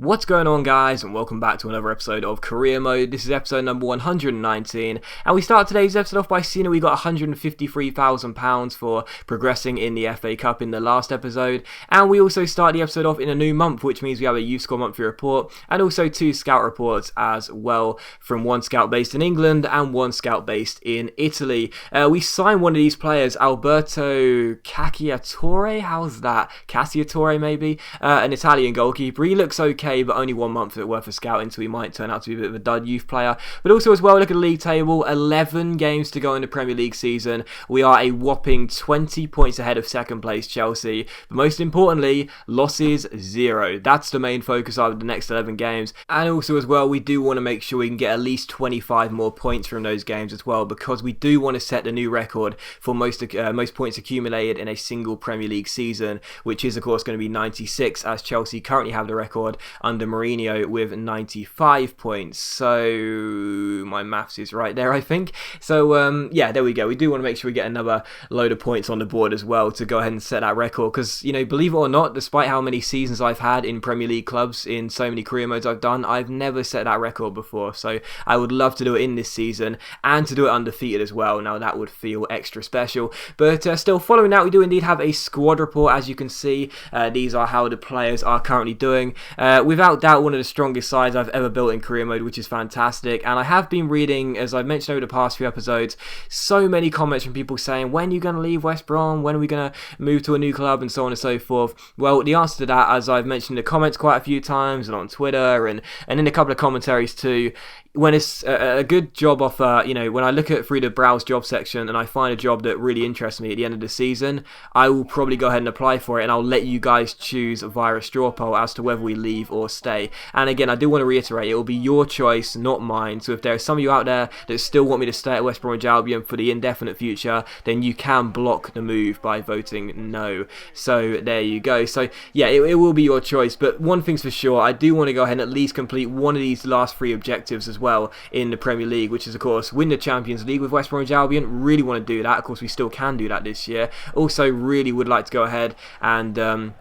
What's going on, guys, and welcome back to another episode of Career Mode. This is episode number 119, and we start today's episode off by seeing that we got £153,000 for progressing in the FA Cup in the last episode, and we also start the episode off in a new month, which means we have a youth score monthly report, and also 2 scout reports as well, from one scout based in England and one scout based in Italy. We signed one of these players, Alberto Cacciatore, how's that? Cacciatore maybe? An Italian goalkeeper. He looks okay, but only 1 month worth of scouting, so he might turn out to be a bit of a dud youth player. But also as well, look at the league table, 11 games to go in the Premier League season. We are a whopping 20 points ahead of second place Chelsea, but most importantly, losses 0. That's the main focus of the next 11 games. And also as well, we do want to make sure we can get at least 25 more points from those games as well, because we do want to set the new record for most points accumulated in a single Premier League season, which is of course going to be 96, as Chelsea currently have the record under Mourinho with 95 points. So my maths is right there, I think. So yeah, there we go. We do want to make sure we get another load of points on the board as well to go ahead and set that record, because, you know, believe it or not, despite how many seasons I've had in Premier League clubs, in so many career modes I've done, I've never set that record before. So I would love to do it in this season and to do it undefeated as well. Now that would feel extra special. But still, following that, we do indeed have a squad report. As you can see, these are how the players are currently doing. Without doubt, one of the strongest sides I've ever built in career mode, which is fantastic. And I have been reading, as I've mentioned over the past few episodes, so many comments from people saying, when are you going to leave West Brom? When are we going to move to a new club? And so on and so forth. Well, the answer to that, as I've mentioned in the comments quite a few times, and on Twitter, and in a couple of commentaries too, when it's a good job offer, you know, when I look through the browse job section and I find a job that really interests me at the end of the season, I will probably go ahead and apply for it, and I'll let you guys choose via a straw poll as to whether we leave or stay. And again, I do want to reiterate, it will be your choice, not mine. So if there are some of you out there that still want me to stay at West Bromwich Albion for the indefinite future, then you can block the move by voting no. So there you go. So yeah, it will be your choice. But one thing's for sure, I do want to go ahead and at least complete one of these last 3 objectives as well in the Premier League, which is of course win the Champions League with West Bromwich Albion. Really want to do that. Of course, we still can do that this year. Also, really would like to go ahead and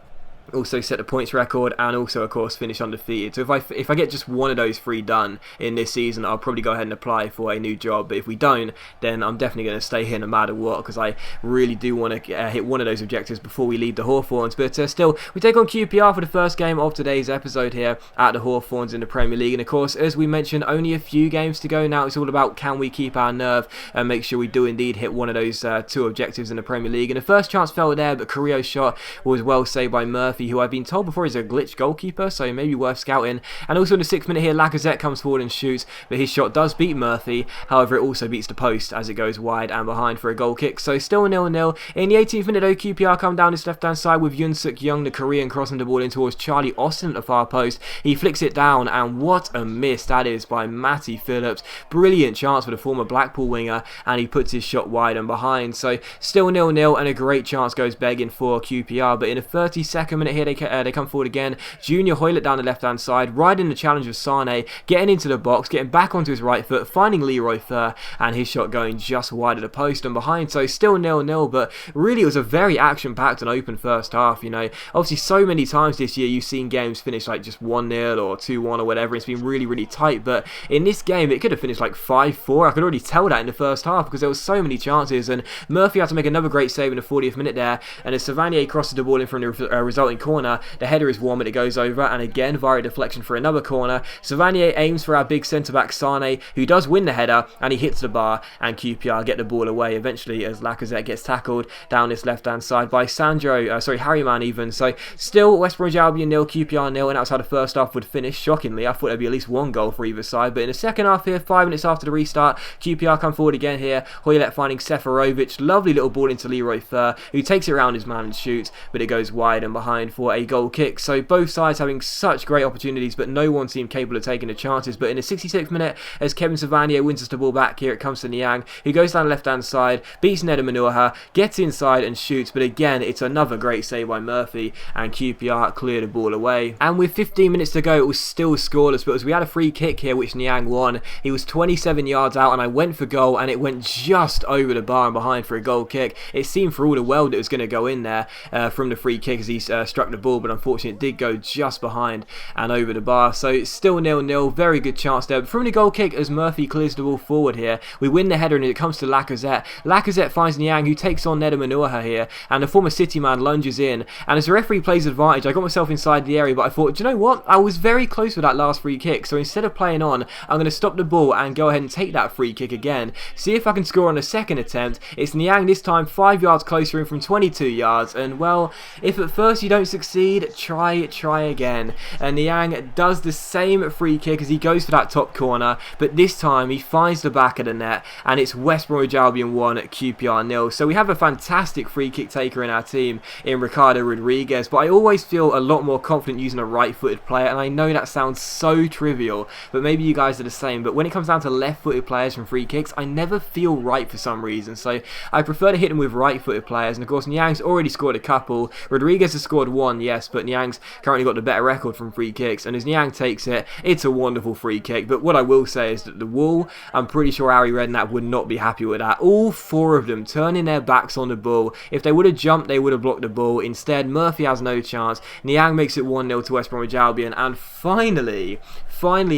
also set the points record, and also of course finish undefeated. So if I get just one of those 3 done in this season, I'll probably go ahead and apply for a new job. But if we don't, then I'm definitely going to stay here no matter what, because I really do want to hit one of those objectives before we leave the Hawthorns. But still, we take on QPR for the first game of today's episode here at the Hawthorns in the Premier League. And of course, as we mentioned, only a few games to go now. It's all about, can we keep our nerve and make sure we do indeed hit one of those 2 objectives in the Premier League. And the first chance fell there, but Carrillo's shot was well saved by Murphy, who I've been told before is a glitch goalkeeper, so maybe worth scouting. And also in the 6th minute here, Lacazette comes forward and shoots, but his shot does beat Murphy. However, it also beats the post as it goes wide and behind for a goal kick. So still 0-0. In the 18th minute though, QPR come down this left-hand side with Yoon Suk Young, the Korean, crossing the ball in towards Charlie Austin at the far post. He flicks it down, and what a miss that is by Matty Phillips. Brilliant chance for the former Blackpool winger, and he puts his shot wide and behind. So still 0-0, and a great chance goes begging for QPR. But in the 32nd minute here, they come forward again. Junior Hoylett down the left-hand side, riding the challenge of Sane, getting into the box, getting back onto his right foot, finding Leroy Fer, and his shot going just wide of the post and behind. So still 0-0, but really it was a very action-packed and open first half. You know, obviously so many times this year you've seen games finish like just 1-0 or 2-1 or whatever. It's been really, really tight, but in this game it could have finished like 5-4. I could already tell that in the first half, because there was so many chances, and Murphy had to make another great save in the 40th minute there, and as Savanier crosses the ball in from the resulting corner, the header is warm, but it goes over, and again via deflection for another corner. Savanier aims for our big centre-back Sane, who does win the header, and he hits the bar, and QPR get the ball away eventually as Lacazette gets tackled down this left-hand side by Harryman even. So still West Bromwich Albion 0, QPR 0, and that's how the first half would finish. Shockingly, I thought there'd be at least 1 goal for either side, but in the second half here, 5 minutes after the restart, QPR come forward again here. Hoylett finding Seferovic, lovely little ball into Leroy Fer, who takes it around his man and shoots, but it goes wide and behind for a goal kick. So both sides having such great opportunities, but no one seemed capable of taking the chances. But in the 66th minute, as Kevin Savanier wins us the ball back, here it comes to Niang, who goes down the left-hand side, beats Neda Manuha, gets inside and shoots, but again, it's another great save by Murphy, and QPR clear the ball away. And with 15 minutes to go, it was still scoreless, but as we had a free kick here, which Niang won, he was 27 yards out, and I went for goal, and it went just over the bar and behind for a goal kick. It seemed for all the world it was going to go in there from the free kick, as he struck the ball, but unfortunately it did go just behind and over the bar. So it's still 0-0, very good chance there. But from the goal kick, as Murphy clears the ball forward here, we win the header and it comes to Lacazette. Lacazette finds Niang, who takes on Nedum Anuaha here, and the former City man lunges in. And as the referee plays advantage, I got myself inside the area, but I thought, do you know what? I was very close with that last free kick, so instead of playing on, I'm going to stop the ball and go ahead and take that free kick again. See if I can score on the second attempt. It's Niang this time, 5 yards closer in from 22 yards, and well, if at first you don't succeed, try again. And Niang does the same free kick as he goes for that top corner, but this time he finds the back of the net, and it's West Bromwich Albion 1, QPR 0. So we have a fantastic free kick taker in our team in Ricardo Rodriguez, but I always feel a lot more confident using a right-footed player, and I know that sounds so trivial, but maybe you guys are the same. But when it comes down to left-footed players from free kicks, I never feel right for some reason, so I prefer to hit them with right-footed players. And of course Niang's already scored a couple, Rodriguez has scored one, yes, but Niang's currently got the better record from free kicks, and as Niang takes it, it's a wonderful free kick. But what I will say is that the Wall, I'm pretty sure Harry Redknapp would not be happy with that. All four of them turning their backs on the ball. If they would have jumped, they would have blocked the ball. Instead, Murphy has no chance. Niang makes it 1-0 to West Bromwich Albion, and finally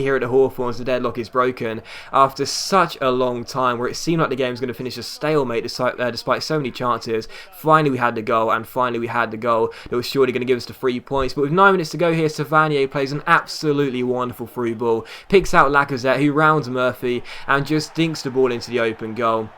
here at the Hawthorns, the deadlock is broken after such a long time where it seemed like the game was going to finish a stalemate despite so many chances. Finally we had the goal, and finally we had the goal that was surely going to give us the 3 points. But with 9 minutes to go here, Savanier plays an absolutely wonderful through ball, picks out Lacazette, who rounds Murphy and just dinks the ball into the open goal.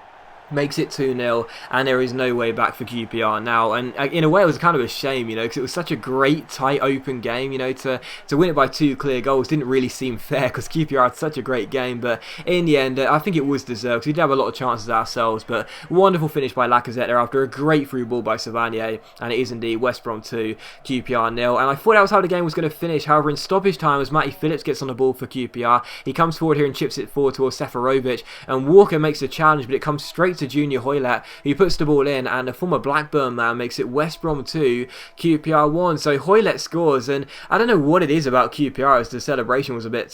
Makes it 2-0, and there is no way back for QPR now. And in a way it was kind of a shame, you know, because it was such a great tight open game, you know, to win it by 2 clear goals didn't really seem fair because QPR had such a great game. But in the end, I think it was deserved because we did have a lot of chances ourselves. But wonderful finish by Lacazette there after a great through ball by Savanier, and it is indeed West Brom 2, QPR 0. And I thought that was how the game was going to finish. However, in stoppage time, as Matty Phillips gets on the ball for QPR, he comes forward here and chips it forward towards Seferovic, and Walker makes the challenge, but it comes straight to Junior Hoylett, who puts the ball in, and the former Blackburn man makes it West Brom 2, QPR 1. So Hoylett scores, and I don't know what it is about QPR as the celebration was a bit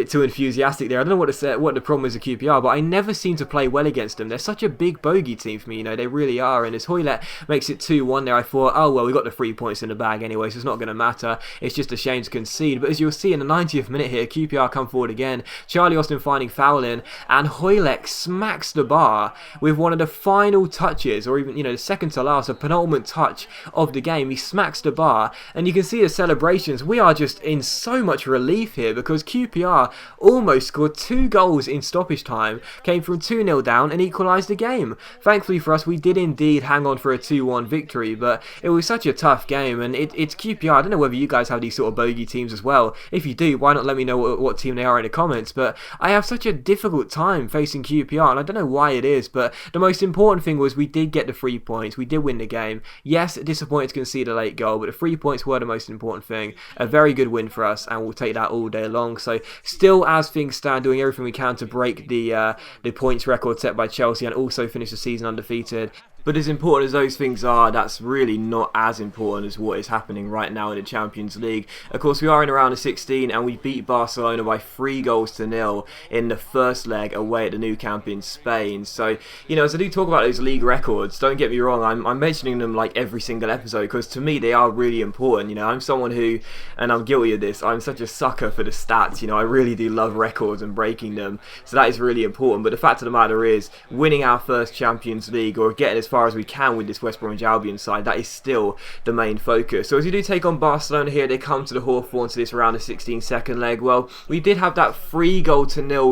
too enthusiastic there. I don't know what the problem is with QPR, but I never seem to play well against them. They're such a big bogey team for me, you know, they really are. And as Hoylett makes it 2-1 there, I thought, oh well, we got the 3 points in the bag anyway, so it's not going to matter. It's just a shame to concede. But as you'll see in the 90th minute here, QPR come forward again, Charlie Austin finding foul in, and Hoylett smacks the bar with one of the final touches, or even, you know, the second to last, a penultimate touch of the game. He smacks the bar, and you can see the celebrations. We are just in so much relief here because QPR almost scored 2 goals in stoppage time, came from 2-0 down and equalised the game. Thankfully for us, we did indeed hang on for a 2-1 victory, but it was such a tough game, and it's QPR. I don't know whether you guys have these sort of bogey teams as well. If you do, why not let me know what team they are in the comments. But I have such a difficult time facing QPR, and I don't know why it is, but the most important thing was we did get the 3 points. We did win the game. Yes, disappointed to concede a late goal, but the 3 points were the most important thing. A very good win for us, and we'll take that all day long. So still, as things stand, doing everything we can to break the points record set by Chelsea and also finish the season undefeated. But as important as those things are, that's really not as important as what is happening right now in the Champions League. Of course, we are in a round of 16 and we beat Barcelona by 3-0 in the first leg away at the Nou Camp in Spain. So, you know, as I do talk about those league records, don't get me wrong, I'm mentioning them like every single episode because to me they are really important. You know, I'm someone who, and I'm guilty of this, I'm such a sucker for the stats. You know, I really do love records and breaking them. So that is really important. But the fact of the matter is, winning our first Champions League or getting as far as we can with this West Bromwich Albion side, that is still the main focus. So as we do take on Barcelona here, they come to the Hawthorns to this round of 16 second leg. Well, we did have that 3-0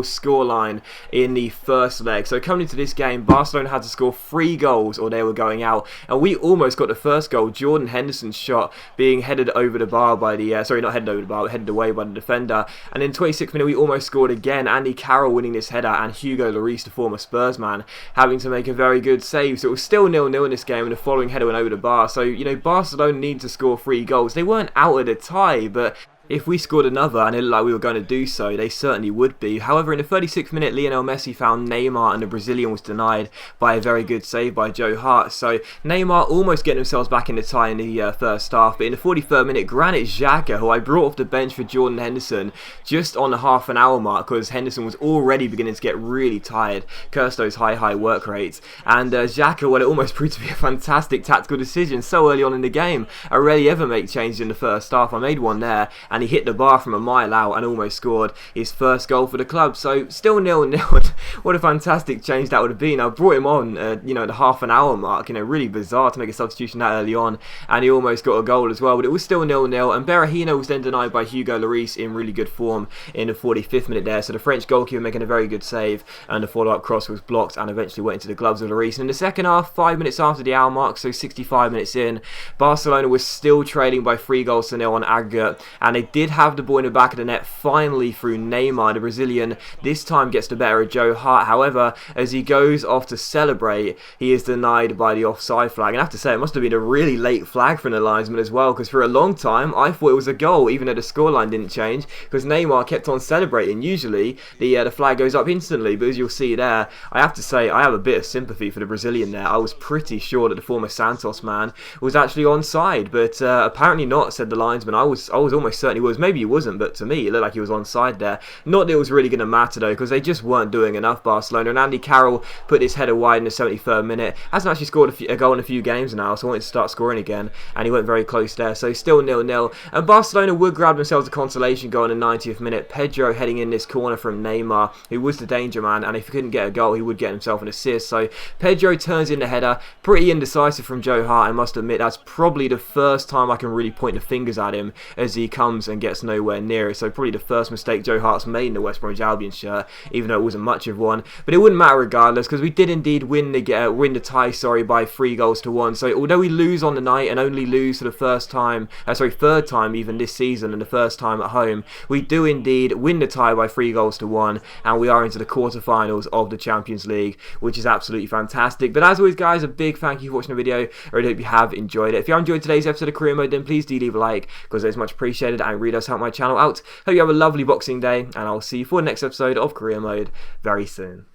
scoreline in the first leg. So coming into this game, Barcelona had to score 3 goals or they were going out, and we almost got the first goal. Jordan Henderson's shot being headed over the bar by the sorry, not headed over the bar, but headed away by the defender. And in 26th minute, we almost scored again. Andy Carroll winning this header, and Hugo Lloris, the former Spurs man, having to make a very good save. So it was still 0-0 in this game, and the following header went over the bar. So, you know, Barcelona need to score 3 goals. They weren't out of the tie, but If we scored another, and it looked like we were going to do so, they certainly would be. However, in the 36th minute, Lionel Messi found Neymar, and the Brazilian was denied by a very good save by Joe Hart. So Neymar almost getting themselves back in the tie in the first half. But in the 43rd minute, Granit Xhaka, who I brought off the bench for Jordan Henderson, just on the half an hour mark, because Henderson was already beginning to get really tired, cursed those high work rates. And Xhaka, well, it almost proved to be a fantastic tactical decision so early on in the game. I rarely ever make changes in the first half. I made one there, and he hit the bar from a mile out and almost scored his first goal for the club. So still 0-0. What a fantastic change that would have been. I brought him on, the half an hour mark. Really bizarre to make a substitution that early on, and he almost got a goal as well. But it was still 0-0, and Berahino was then denied by Hugo Lloris in really good form in the 45th minute there. So the French goalkeeper making a very good save, and the follow-up cross was blocked and eventually went into the gloves of Lloris. And in the second half, 5 minutes after the hour mark, so 65 minutes in, Barcelona was still trailing by 3-0 on aggregate, and they did have the ball in the back of the net finally through Neymar. The Brazilian this time gets the better of Joe Hart. However, as he goes off to celebrate, he is denied by the offside flag. And I have to say, it must have been a really late flag from the linesman as well, because for a long time I thought it was a goal, even though the scoreline didn't change, because Neymar kept on celebrating. Usually the flag goes up instantly, but as you'll see there, I have to say I have a bit of sympathy for the Brazilian there. I was pretty sure that the former Santos man was actually onside, but apparently not, said the linesman. I was almost certain he was. Maybe he wasn't, but to me it looked like he was onside there. Not that it was really going to matter though, because they just weren't doing enough, Barcelona. And Andy Carroll put his header wide in the 73rd minute. Hasn't actually scored a goal in a few games now, so I wanted to start scoring again, and he went very close there. So still 0-0, and Barcelona would grab themselves a consolation goal in the 90th minute. Pedro heading in this corner from Neymar, who was the danger man, and if he couldn't get a goal, he would get himself an assist. So Pedro turns in the header, pretty indecisive from Joe Hart. I must admit, that's probably the first time I can really point the fingers at him, as he comes and gets nowhere near it. So probably the first mistake Joe Hart's made in the West Bromwich Albion shirt, even though it wasn't much of one. But it wouldn't matter regardless, because we did indeed win the tie by 3-1. So although we lose on the night and only lose for the third time even this season, and the first time at home, we do indeed win the tie by 3-1, and we are into the quarterfinals of the Champions League, which is absolutely fantastic. But as always, guys, a big thank you for watching the video. I really hope you have enjoyed it. If you have enjoyed today's episode of Career Mode, then please do leave a like, because it's much appreciated and it really does help my channel out. Hope you have a lovely Boxing Day, and I'll see you for the next episode of Career Mode very soon.